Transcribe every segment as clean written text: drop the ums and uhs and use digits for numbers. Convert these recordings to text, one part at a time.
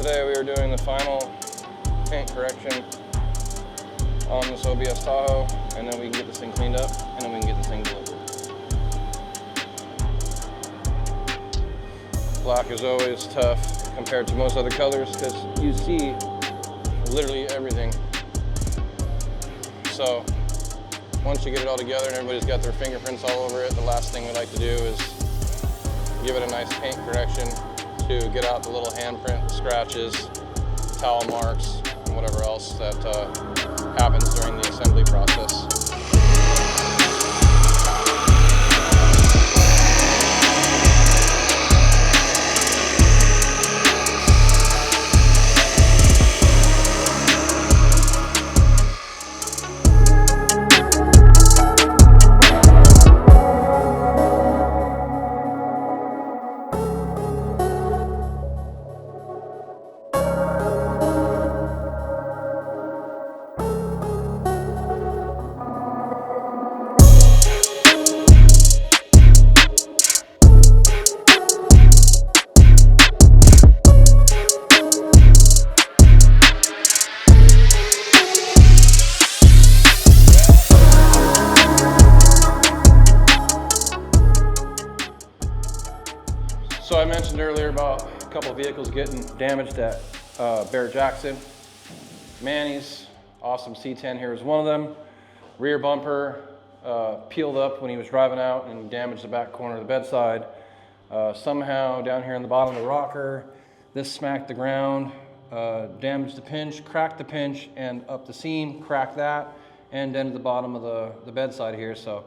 Today we are doing the final paint correction on this OBS Tahoe, and then we can get this thing cleaned up, and then we can get this thing delivered. Black is always tough compared to most other colors because you see literally everything. So once you get it all together and everybody's got their fingerprints all over it, the last thing we like to do is give it a nice paint correction to get out the little handprint scratches, towel marks, and whatever else that happens during the assembly process. So I mentioned earlier about a couple of vehicles getting damaged at Barrett-Jackson. Manny's awesome C10 here is one of them. Rear bumper peeled up when he was driving out and damaged the back corner of the bedside. Somehow down here in the bottom of the rocker, this smacked the ground, damaged the pinch, cracked the pinch, and up the seam, cracked that, and dented the bottom of the bedside here. So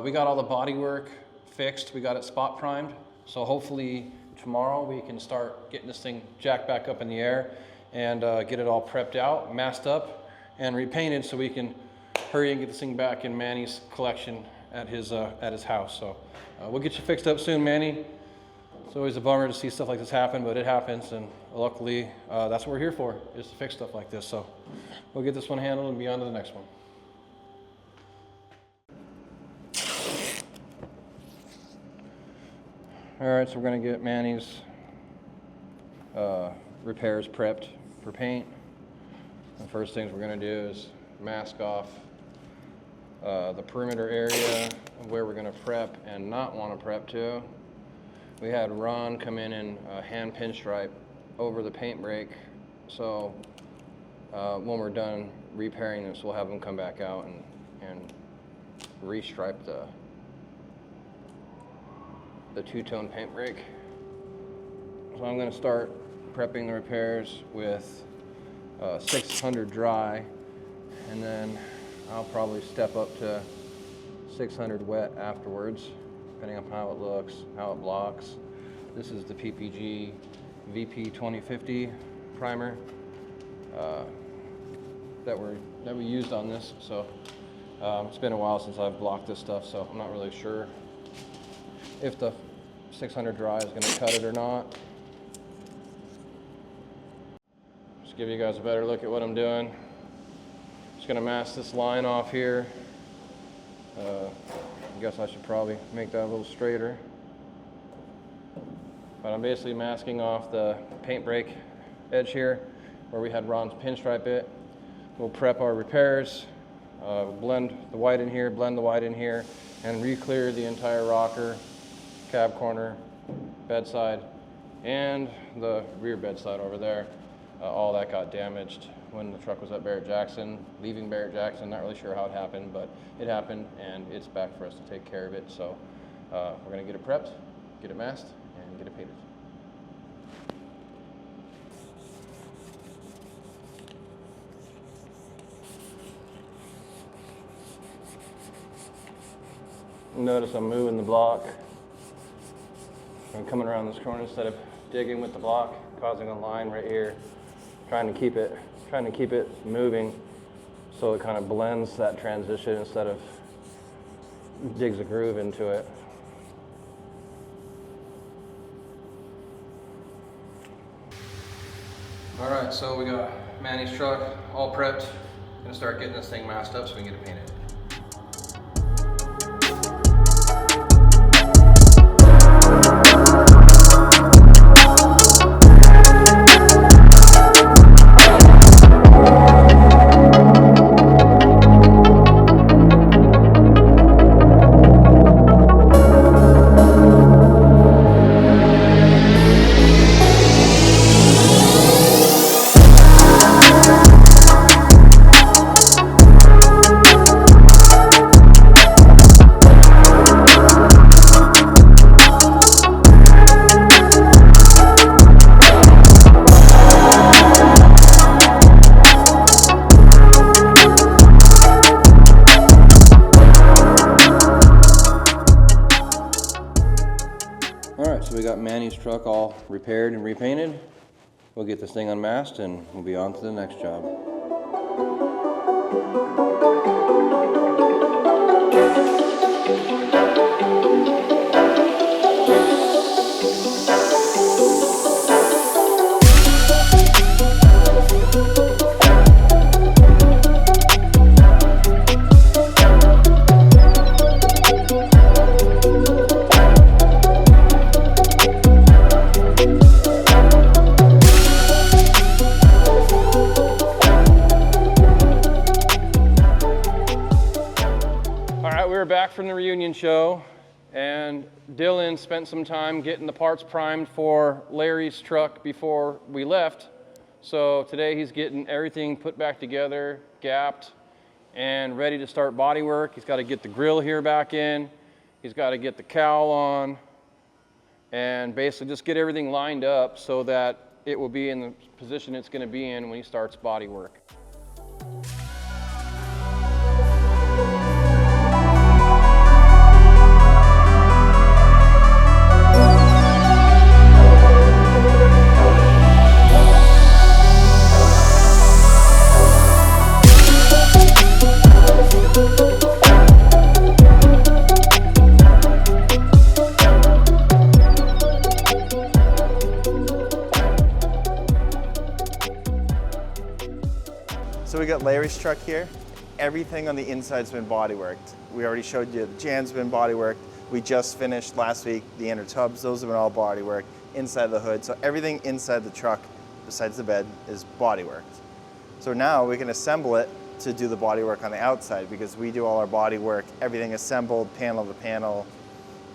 we got all the body work fixed. We got it spot primed. So hopefully tomorrow we can start getting this thing jacked back up in the air and get it all prepped out, masked up, and repainted so we can hurry and get this thing back in Manny's collection at his house. So we'll get you fixed up soon, Manny. It's always a bummer to see stuff like this happen, but it happens, and luckily that's what we're here for, is to fix stuff like this. So we'll get this one handled and be on to the next one. All right, so we're gonna get Manny's repairs prepped for paint. The first things we're gonna do is mask off the perimeter area of where we're gonna prep and not wanna prep to. We had Ron come in and hand pinstripe over the paint break. So when we're done repairing this, we'll have him come back out and restripe the two-tone paint break. So I'm going to start prepping the repairs with 600 dry, and then I'll probably step up to 600 wet afterwards, depending on how it looks, how it blocks. This is the PPG VP 2050 primer that we used on this. So it's been a while since I've blocked this stuff, so I'm not really sure if the 600 dry is going to cut it or not. Just give you guys a better look at what I'm doing. Just going to mask this line off here. I guess I should probably make that a little straighter. But I'm basically masking off the paint break edge here where we had Ron's pinstripe it. We'll prep our repairs, blend the white in here, blend the white in here, and re-clear the entire rocker, cab corner, bedside, and the rear bedside over there. All that got damaged when the truck was at Barrett-Jackson, leaving Barrett-Jackson. Not really sure how it happened, but it happened, and it's back for us to take care of it. So we're gonna get it prepped, get it masked, and get it painted. Notice I'm moving the block. I'm coming around this corner instead of digging with the block, causing a line right here, trying to keep it moving so it kind of blends that transition instead of digs a groove into it. All right, so we got Manny's truck all prepped. Gonna start getting this thing masked up so we can get it painted. Manny's truck all repaired and repainted. We'll get this thing unmasked and we'll be on to the next job. Back from the reunion show, and Dylan spent some time getting the parts primed for Larry's truck before we left. So today he's getting everything put back together, gapped, and ready to start body work. He's got to get the grill here back in. He's got to get the cowl on, and basically just get everything lined up so that it will be in the position it's going to be in when he starts body work. So we got Larry's truck here. Everything on the inside's been body worked. We already showed you the jam's been body worked. We just finished last week the inner tubs. Those have been all body worked inside the hood. So everything inside the truck besides the bed is body worked. So now we can assemble it to do the body work on the outside because we do all our body work, everything assembled, panel to panel,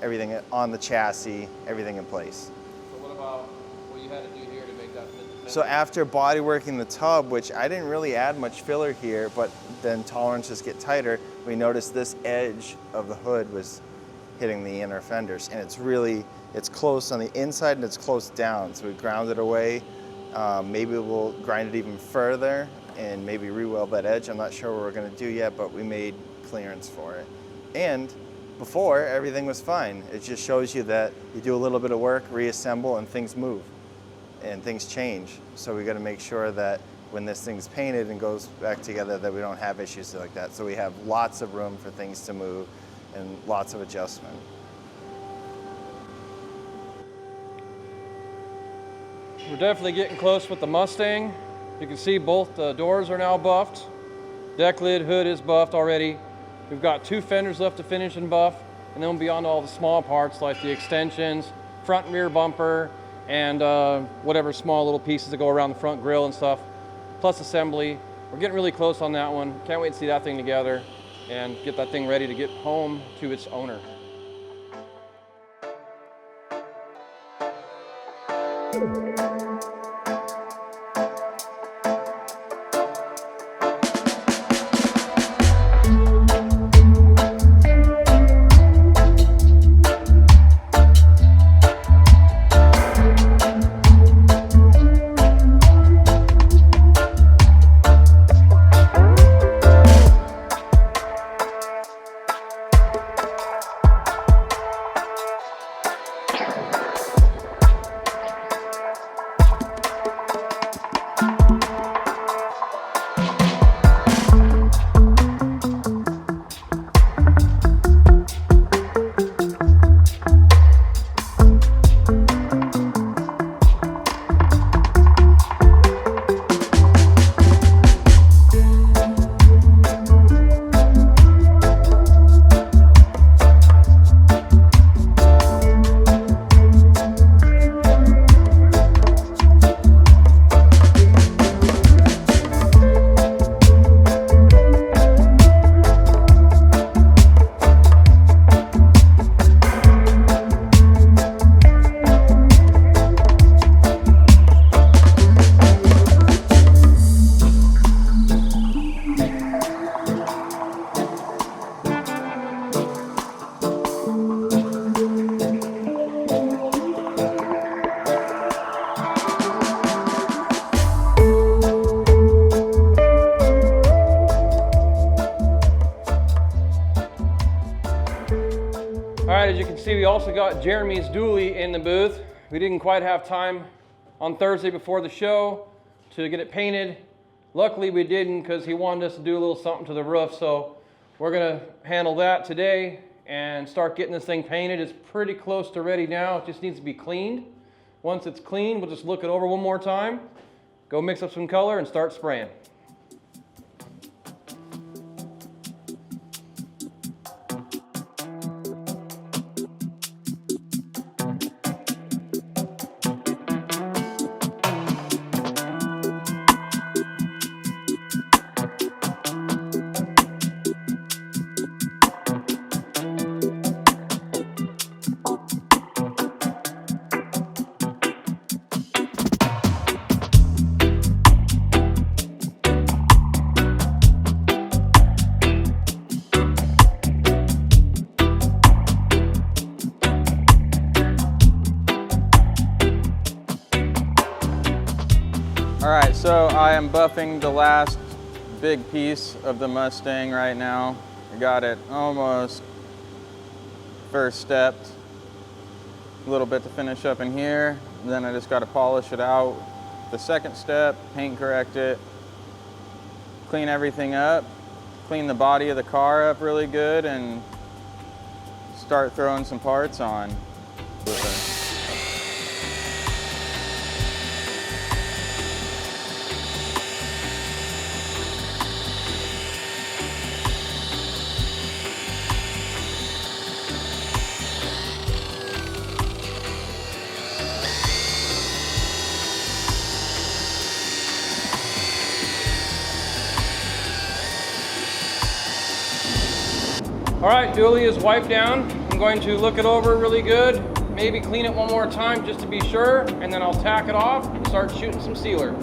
everything on the chassis, everything in place. So what about what you had to do here to make that fit? So after body working the tub, which I didn't really add much filler here, but then tolerances get tighter, we noticed this edge of the hood was hitting the inner fenders, and it's close on the inside and it's close down. So we ground it away. Maybe we'll grind it even further and maybe re-weld that edge. I'm not sure what we're gonna do yet, but we made clearance for it. And before, everything was fine. It just shows you that you do a little bit of work, reassemble, and things move. And things change. So we got to make sure that when this thing's painted and goes back together that we don't have issues like that. So we have lots of room for things to move and lots of adjustment. We're definitely getting close with the Mustang. You can see both the doors are now buffed. Deck lid, hood is buffed already. We've got 2 fenders left to finish and buff, and then we'll be on to all the small parts like the extensions, front and rear bumper, and whatever small little pieces that go around the front grille and stuff, plus assembly. We're getting really close on that one. Can't wait to see that thing together and get that thing ready to get home to its owner. All right, as you can see, we also got Jeremy's dually in the booth. We didn't quite have time on Thursday before the show to get it painted. Luckily we didn't, because he wanted us to do a little something to the roof, so we're gonna handle that today and start getting this thing painted. It's pretty close to ready now. It just needs to be cleaned. Once it's clean, we'll just look it over one more time, go mix up some color and start spraying. All right, so I am buffing the last big piece of the Mustang right now. I got it almost first stepped. A little bit to finish up in here. Then I just got to polish it out. The second step, paint correct it, clean everything up, clean the body of the car up really good, and start throwing some parts on with it. All right, dually is wiped down. I'm going to look it over really good, maybe clean it one more time just to be sure, and then I'll tack it off and start shooting some sealer.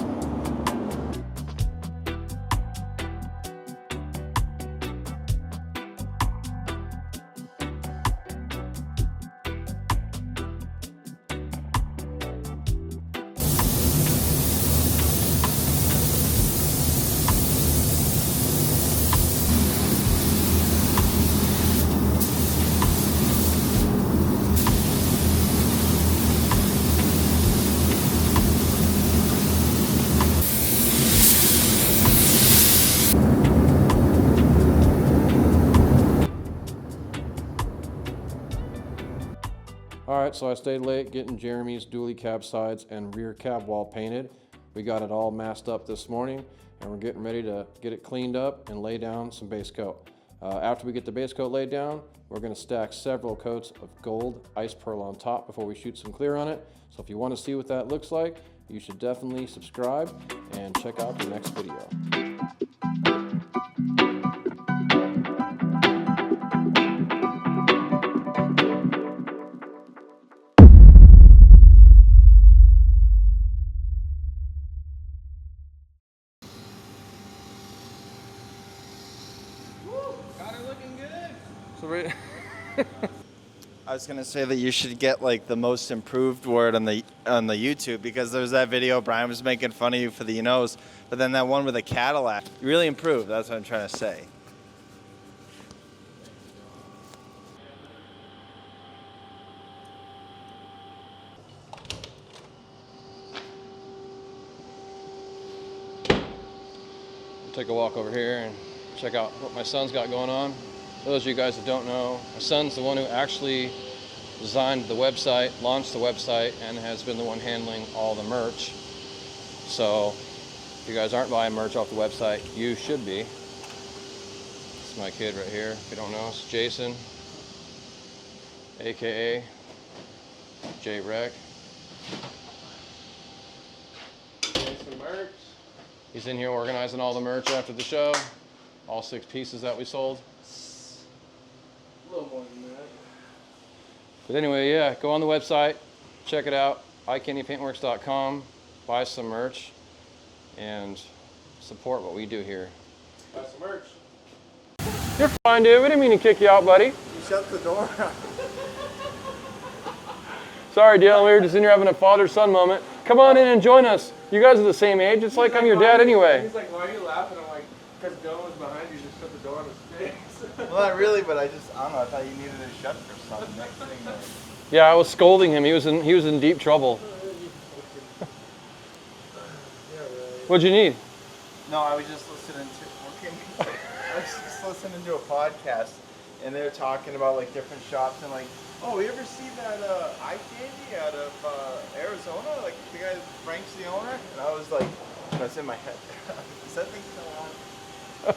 All right, so I stayed late getting Jeremy's dually cab sides and rear cab wall painted. We got it all masked up this morning, and we're getting ready to get it cleaned up and lay down some base coat. After we get the base coat laid down, we're gonna stack several coats of gold ice pearl on top before we shoot some clear on it. So if you wanna see what that looks like, you should definitely subscribe and check out the next video. Got it looking good. So I was gonna say that you should get like the most improved word on the YouTube, because there was that video Brian was making fun of you for the you-knows, but then that one with the Cadillac, you really improved. That's what I'm trying to say. take a walk over here and check out what my son's got going on. For those of you guys that don't know, my son's the one who actually designed the website, launched the website, and has been the one handling all the merch. So if you guys aren't buying merch off the website, you should be. This is my kid right here. If you don't know, it's Jason, aka J-Rec. Some merch. He's in here organizing all the merch after the show. All 6 pieces that we sold. A little more than that. But anyway, yeah, go on the website, check it out, iCandyPaintworks.com, buy some merch, and support what we do here. Buy some merch. You're fine, dude. We didn't mean to kick you out, buddy. You shut the door. Sorry, Dylan. We were just in here having a father-son moment. Come on in and join us. You guys are the same age. It's like I'm your dad anyway. He's like, why are you laughing? I'm like, because Dylan was behind you, just shut the door on his face. Well, not really, but I don't know, I thought you needed it shut for something. Next thing, Yeah, I was scolding him. He was in deep trouble. What'd you need? No, I was just listening to. I was just listening to a podcast, and they're talking about like different shops and like, oh, you ever see that eye candy out of Arizona? Like the guy Frank's the owner, and I was like, that's in my head. Is that thing still on?